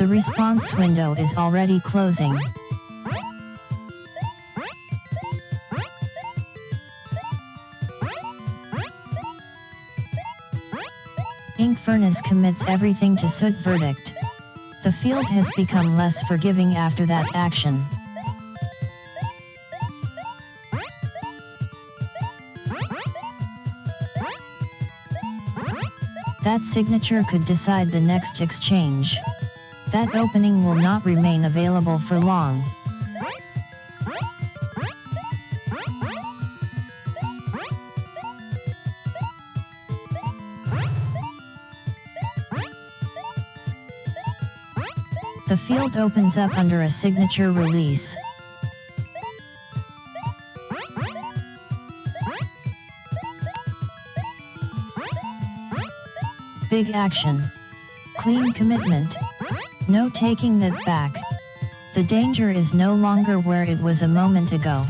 The response window is already closing. Ink furnace commits everything to soot verdict. The field has become less forgiving after that action. That signature could decide the next exchange. That opening will not remain available for long. The field opens up under a signature release. Big action. Clean commitment. No taking that back. The danger is no longer where it was a moment ago.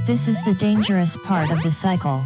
This is the dangerous part of the cycle.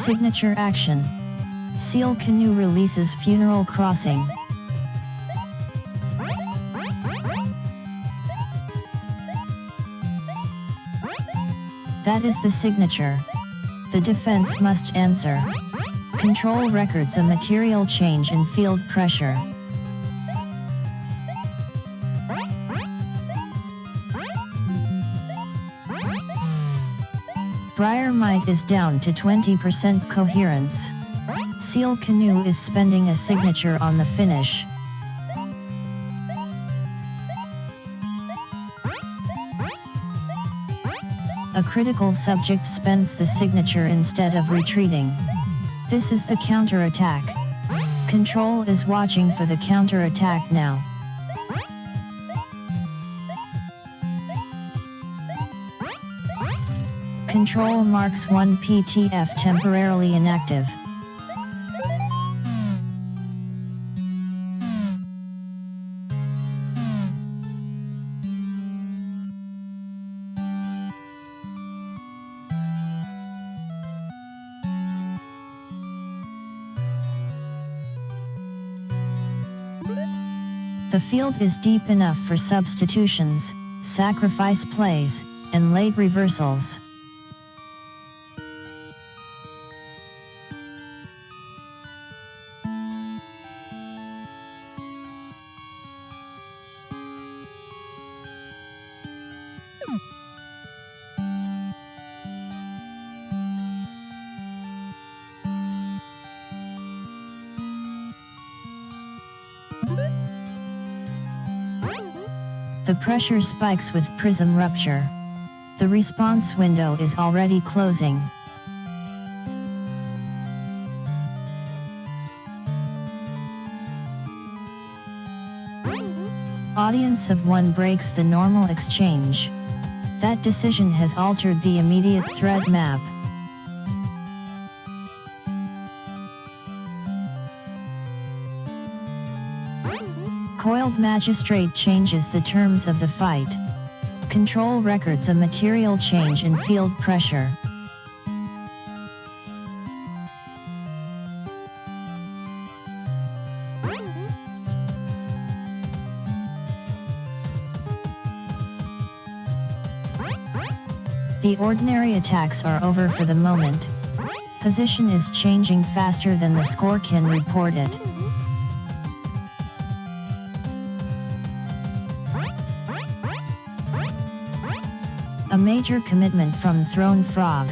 Signature action. Seal canoe releases funeral crossing. That is the signature. The defense must answer. Control records a material change in field pressure. Briarmite is down to 20% coherence. Seal canoe is spending a signature on the finish. A critical subject spends the signature instead of retreating. This is the counterattack. Control is watching for the counterattack now. Control marks 1 PTF temporarily inactive. The field is deep enough for substitutions, sacrifice plays, and late reversals. The pressure spikes with prism rupture. The response window is already closing. Audience of 1 breaks the normal exchange. That decision has altered the immediate thread map. Coiled Magistrate changes the terms of the fight. Control records a material change in field pressure. The ordinary attacks are over for the moment. Position is changing faster than the score can report it. A major commitment from Thrown Frog.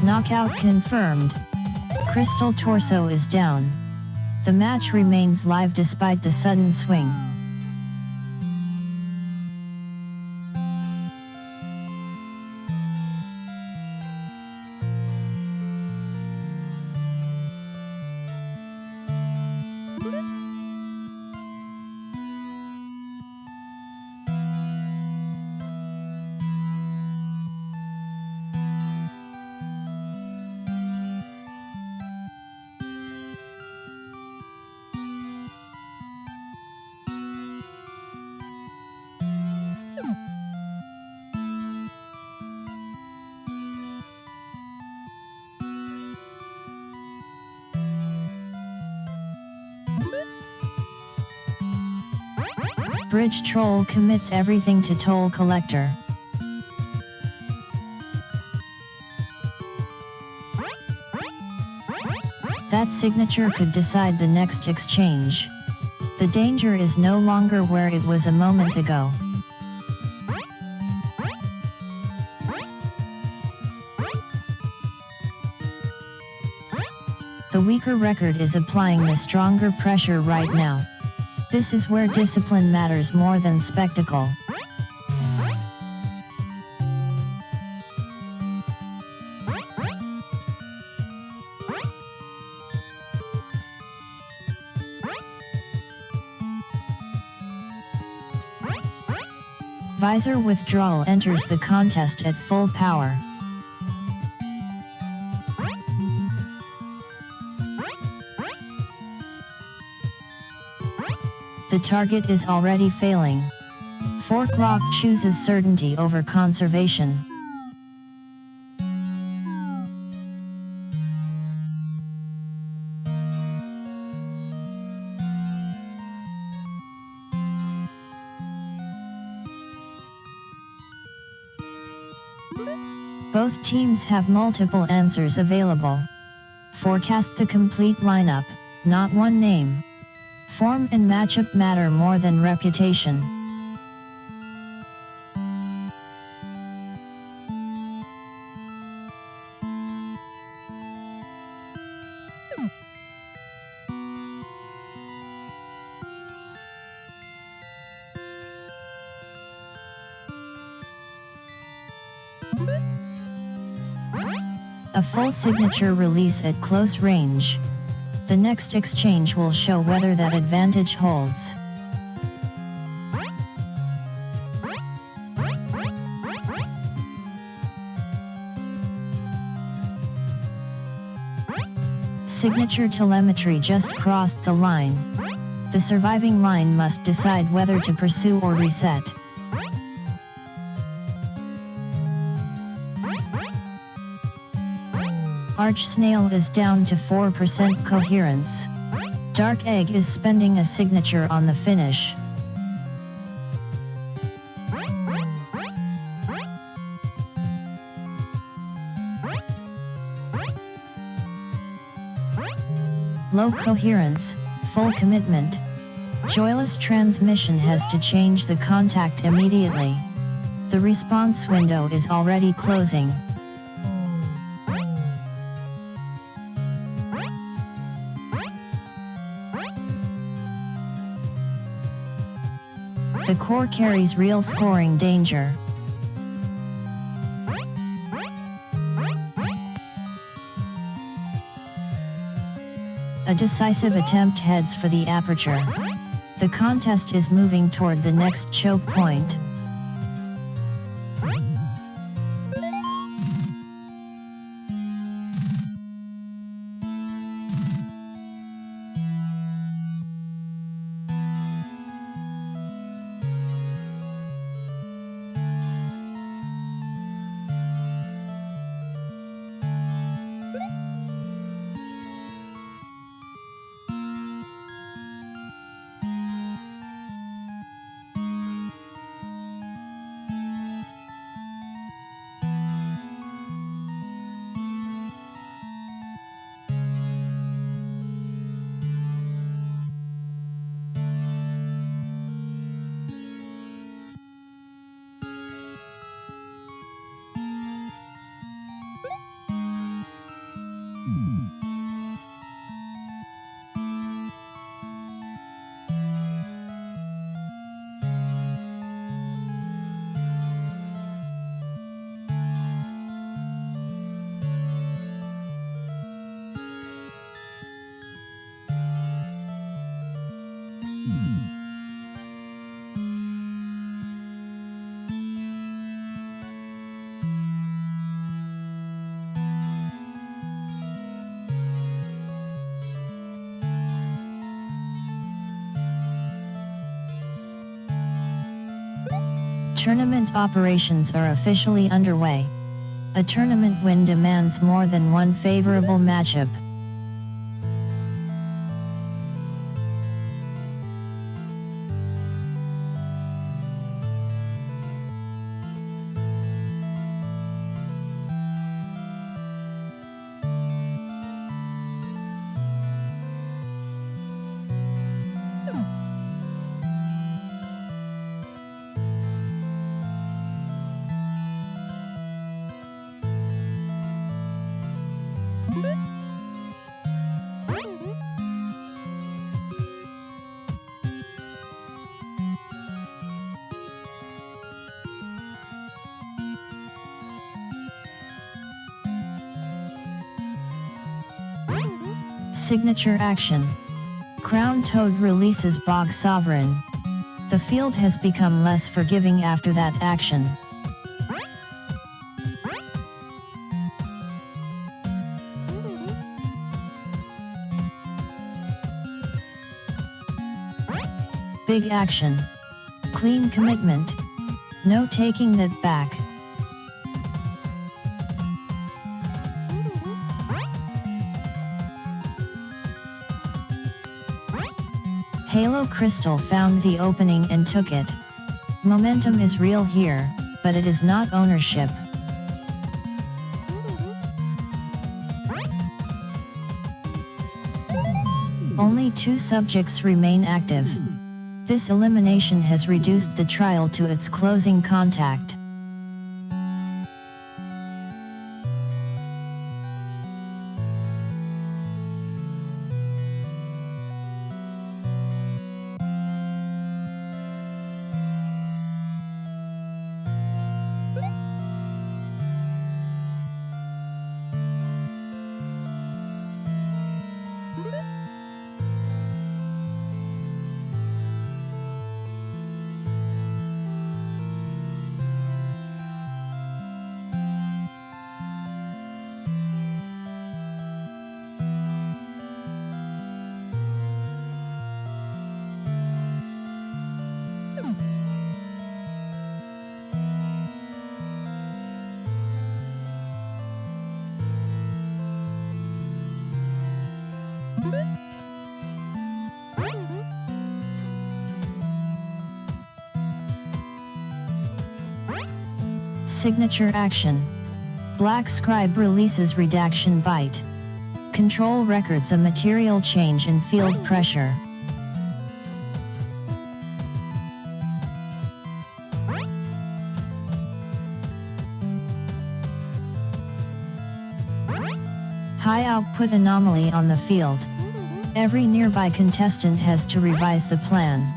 Knockout confirmed. Crystal Torso is down. The match remains live despite the sudden swing. Bridge Troll commits everything to Toll Collector. That signature could decide the next exchange. The danger is no longer where it was a moment ago. The weaker record is applying the stronger pressure right now. This is where discipline matters more than spectacle. Visor withdrawal enters the contest at full power. The target is already failing. Fork Rock chooses certainty over conservation. Both teams have multiple answers available. Forecast the complete lineup, not one name. Form and matchup matter more than reputation. A full signature release at close range. The next exchange will show whether that advantage holds. Signature telemetry just crossed the line. The surviving line must decide whether to pursue or reset. Arch Snail is down to 4% coherence. Dark Egg is spending a signature on the finish. Low coherence, full commitment. Joyless transmission has to change the contact immediately. The response window is already closing. The core carries real scoring danger. A decisive attempt heads for the aperture. The contest is moving toward the next choke point. Tournament operations are officially underway. A tournament win demands more than one favorable matchup. Signature action. Crown Toad releases Bog Sovereign. The field has become less forgiving after that action. Big action. Clean commitment. No taking that back. Halo Crystal found the opening and took it. Momentum is real here, but it is not ownership. Only 2 subjects remain active. This elimination has reduced the trial to its closing contact. Signature action. Black Scribe releases Redaction Bite. Control records a material change in field pressure. High output anomaly on the field. Every nearby contestant has to revise the plan.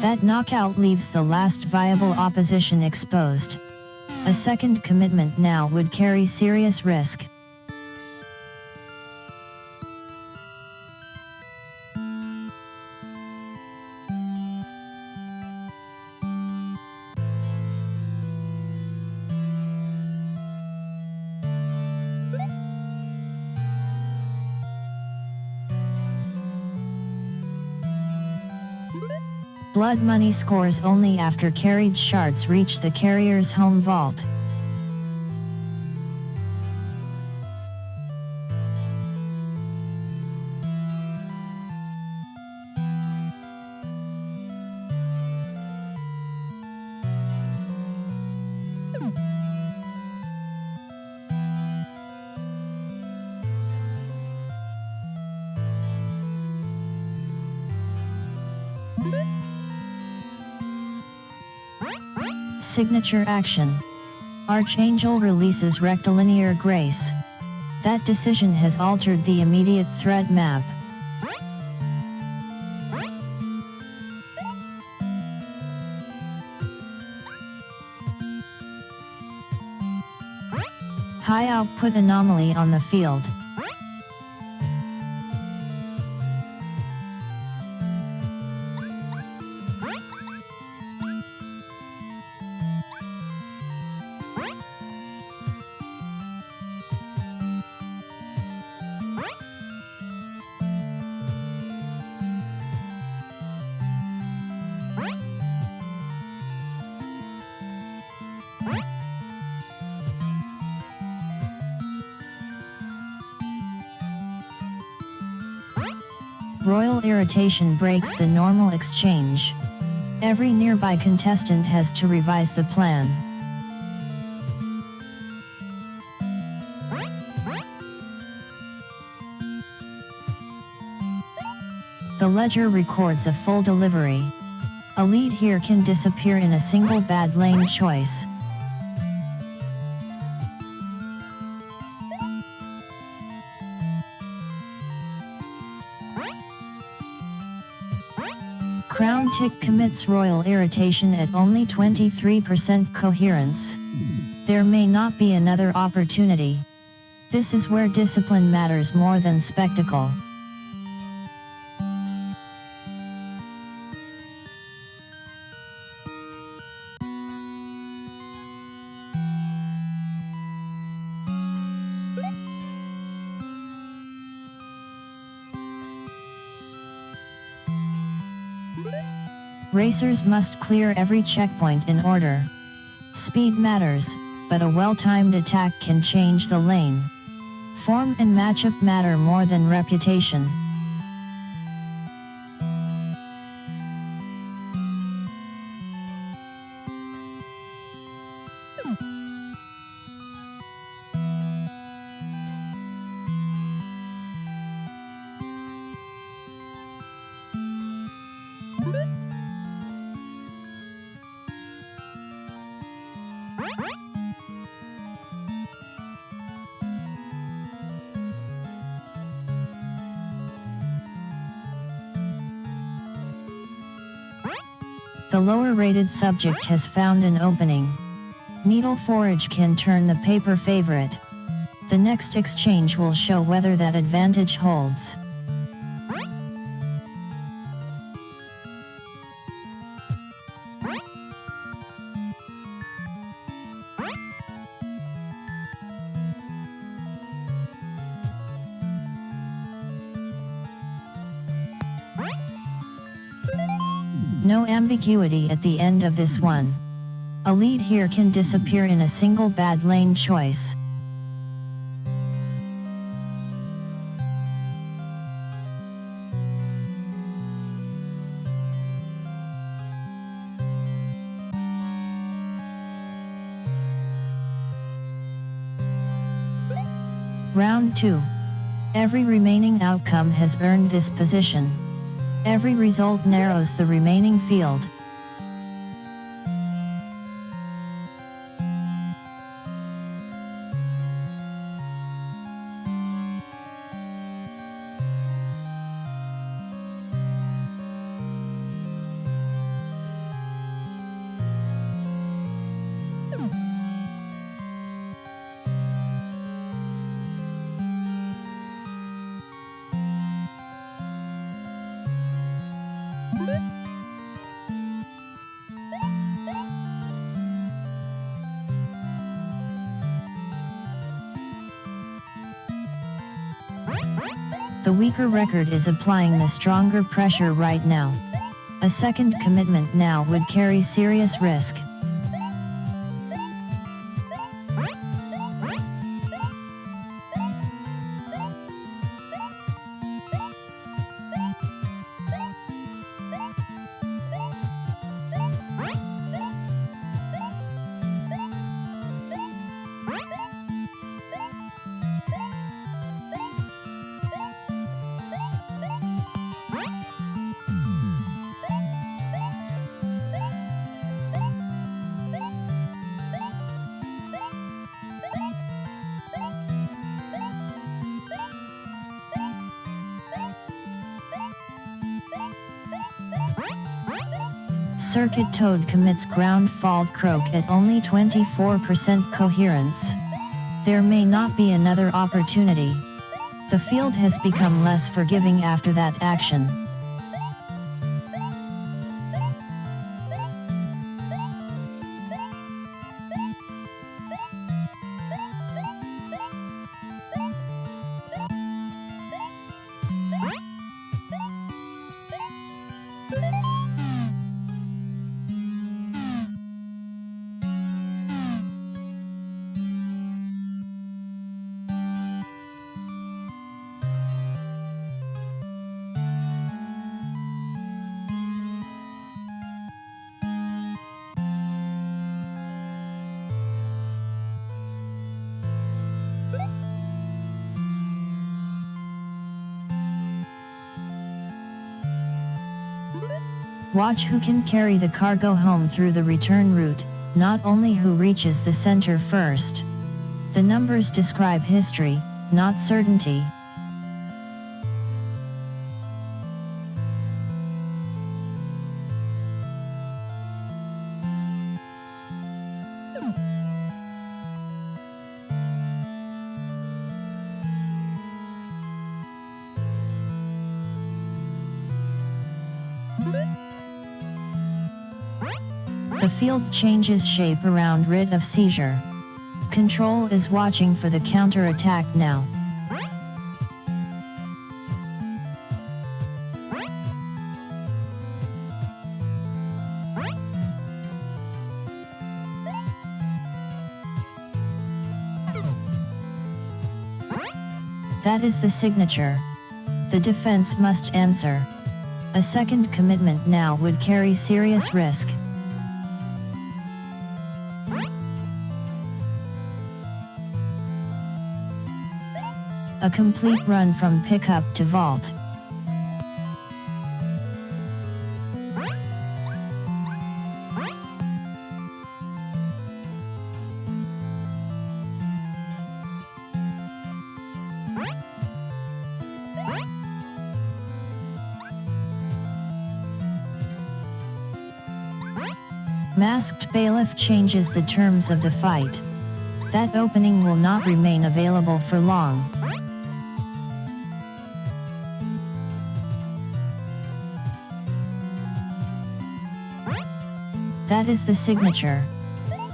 That knockout leaves the last viable opposition exposed. A second commitment now would carry serious risk. Blood money scores only after carried shards reach the carrier's home vault. Signature action. Archangel releases Rectilinear Grace. That decision has altered the immediate threat map. High output anomaly on the field. Royal irritation breaks the normal exchange. Every nearby contestant has to revise the plan. The ledger records a full delivery. A lead here can disappear in a single bad lane choice. Crown tick commits royal irritation at only 23% coherence. There may not be another opportunity. This is where discipline matters more than spectacle. Racers must clear every checkpoint in order. Speed matters, but a well-timed attack can change the lane. Form and matchup matter more than reputation. The lower-rated subject has found an opening. Needle forage can turn the paper favorite. The next exchange will show whether that advantage holds. No ambiguity at the end of this one. A lead here can disappear in a single bad lane choice. Round 2. Every remaining outcome has earned this position. Every result narrows the remaining field. The weaker record is applying the stronger pressure right now. A second commitment now would carry serious risk. Circuit Toad commits ground fault croak at only 24% coherence. There may not be another opportunity. The field has become less forgiving after that action. Watch who can carry the cargo home through the return route, not only who reaches the center first. The numbers describe history, not certainty. The field changes shape around rid of seizure. Control is watching for the counter-attack now. That is the signature. The defense must answer. A second commitment now would carry serious risk. A complete run from pickup to vault. Masked Bailiff changes the terms of the fight. That opening will not remain available for long. That is the signature.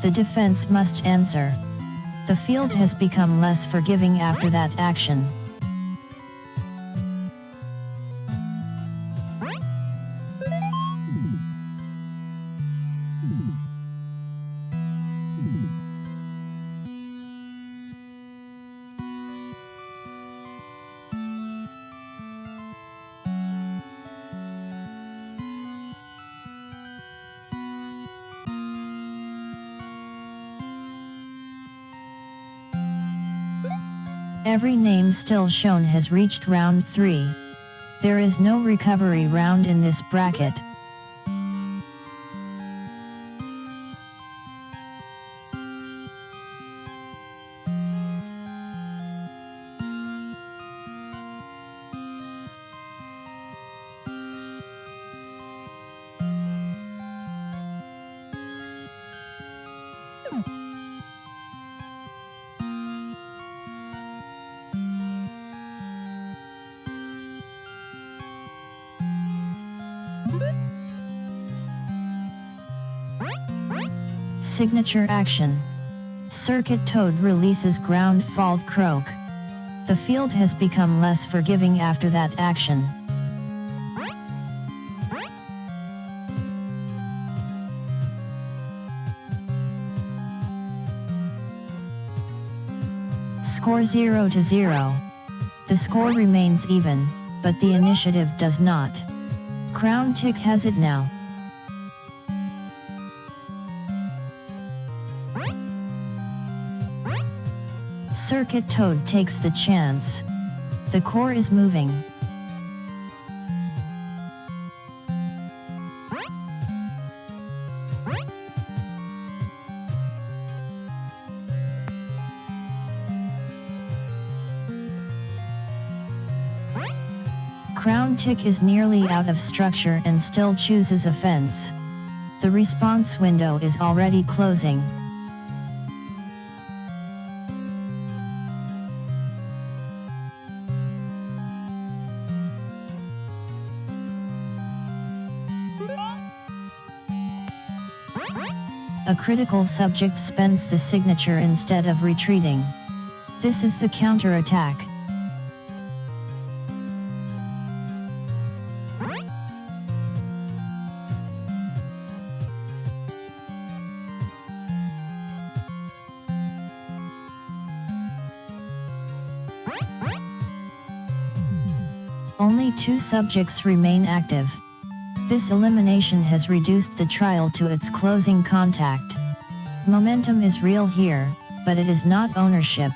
The defense must answer. The field has become less forgiving after that action. Every name still shown has reached round 3. There is no recovery round in this bracket. Signature action. Circuit Toad releases ground fault croak. The field has become less forgiving after that action. Score 0-0. The score remains even, but the initiative does not. Crown Tick has it now. Circuit Toad takes the chance. The core is moving. Crown Tick is nearly out of structure and still chooses offense. The response window is already closing. A critical subject spends the signature instead of retreating. This is the counter-attack. Only 2 subjects remain active. This elimination has reduced the trial to its closing contact. Momentum is real here, but it is not ownership.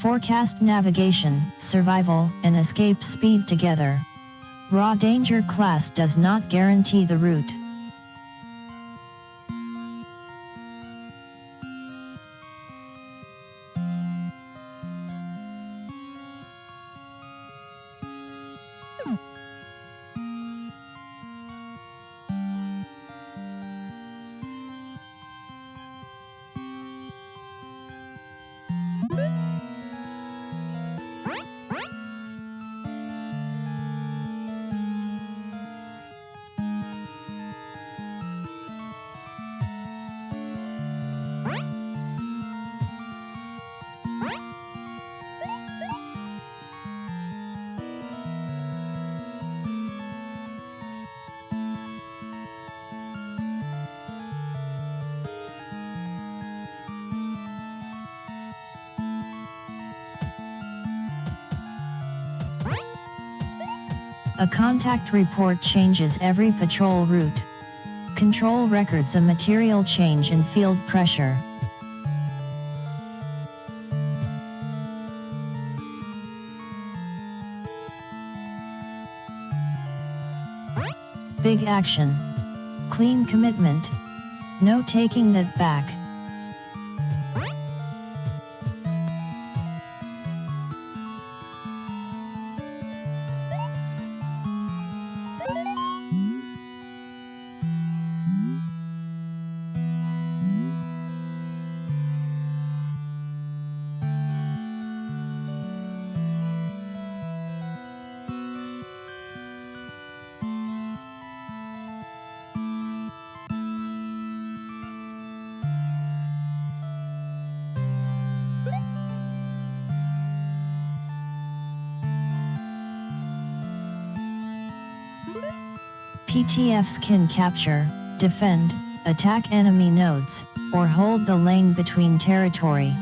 Forecast navigation, survival, and escape speed together. Raw danger class does not guarantee the route. A contact report changes every patrol route. Control records a material change in field pressure. Big action. Clean commitment. No taking that back. PTFs can capture, defend, attack enemy nodes, or hold the lane between territory.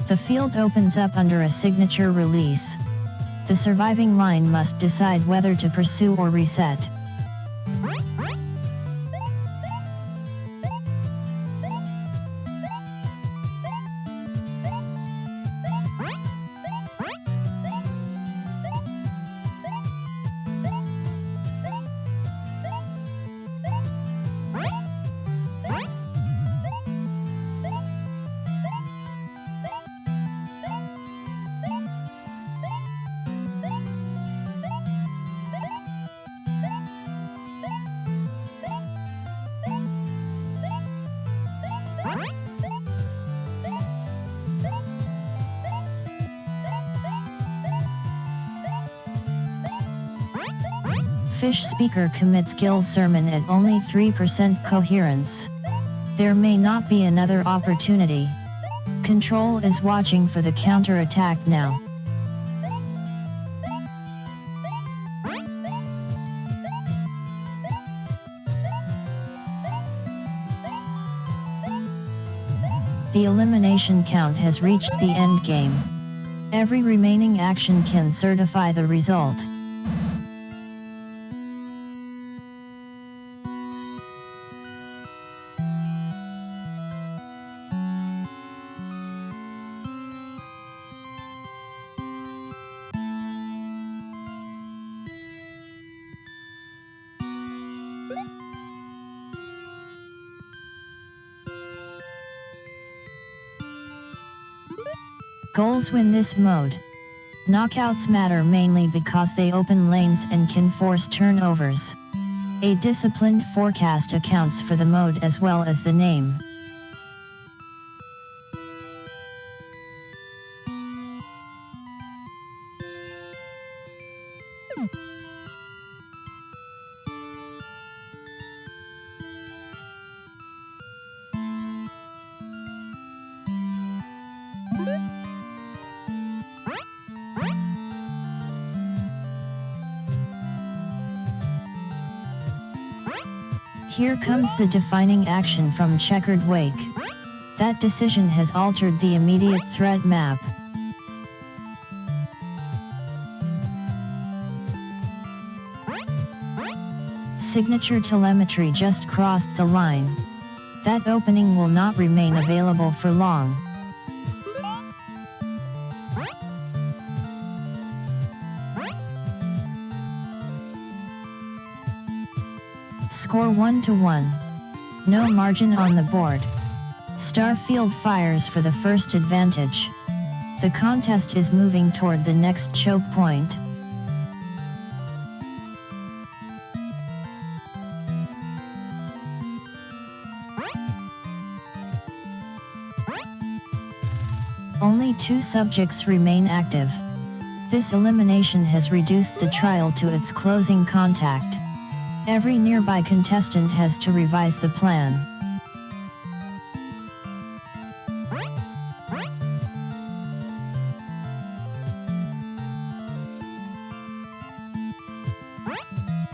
The field opens up under a signature release. The surviving line must decide whether to pursue or reset. Fish speaker commits kill sermon at only 3% coherence. There may not be another opportunity. Control is watching for the counter-attack now. The elimination count has reached the end game. Every remaining action can certify the result. Goals win this mode. Knockouts matter mainly because they open lanes and can force turnovers. A disciplined forecast accounts for the mode as well as the name. Here comes the defining action from checkered wake. That decision has altered the immediate threat map. Signature telemetry just crossed the line. That opening will not remain available for long. Score 1-1. No margin on the board. Starfield fires for the first advantage. The contest is moving toward the next choke point. Only 2 subjects remain active. This elimination has reduced the trial to its closing contact. Every nearby contestant has to revise the plan.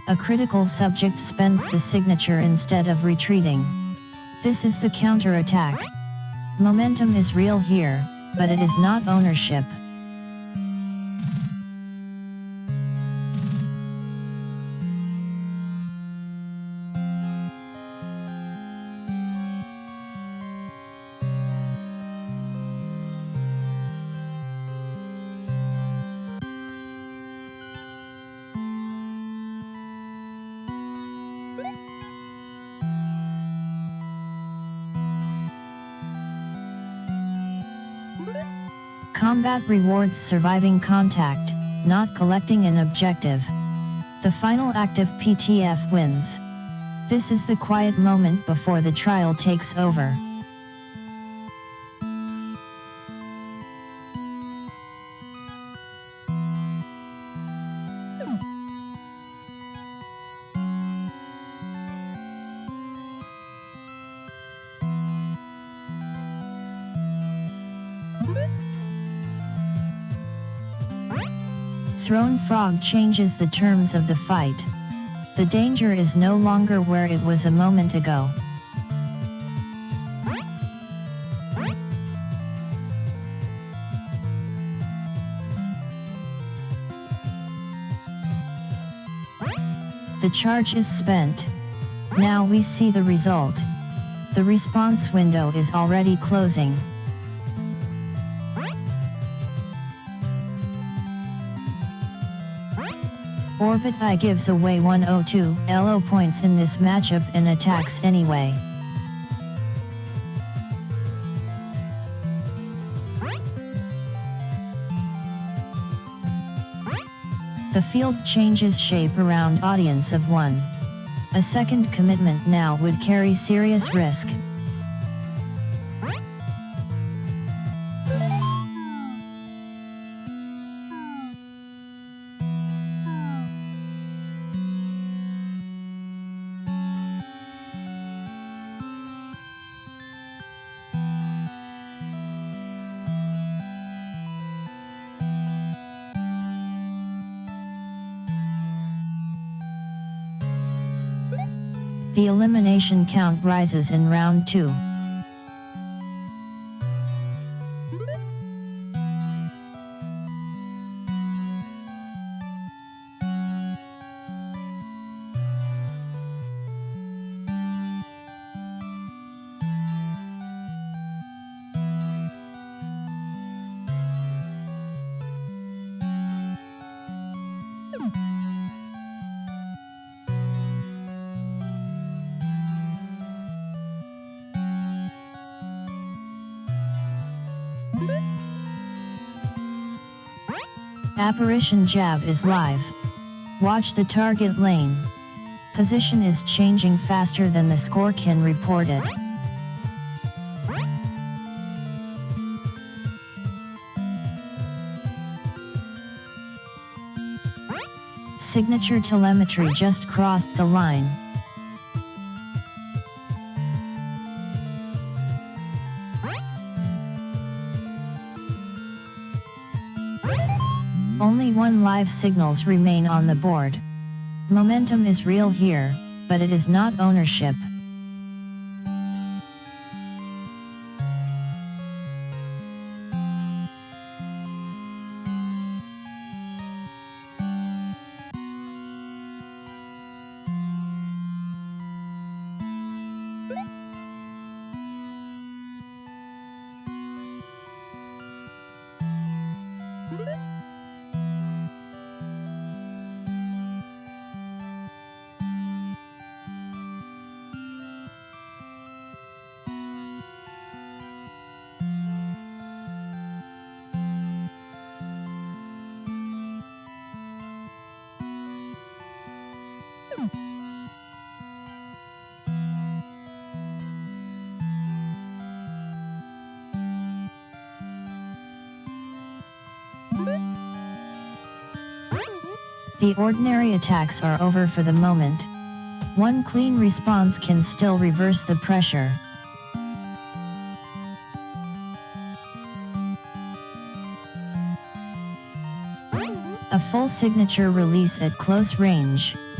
A critical subject spends the signature instead of retreating. This is the counter-attack. Momentum is real here, but it is not ownership. Combat rewards surviving contact, not collecting an objective. The final active PTF wins. This is the quiet moment before the trial takes over. Thrown frog changes the terms of the fight. The danger is no longer where it was a moment ago. The charge is spent. Now we see the result. The response window is already closing. Orbit I gives away 102 LO points in this matchup and attacks anyway. The field changes shape around audience of 1. A second commitment now would carry serious risk. The elimination count rises in round 2. Apparition jab is live. Watch the target lane. Position is changing faster than the score can report it. Signature telemetry just crossed the line. Only 1 live signals remain on the board. Momentum is real here, but it is not ownership. The ordinary attacks are over for the moment. One clean response can still reverse the pressure. A full signature release at close range.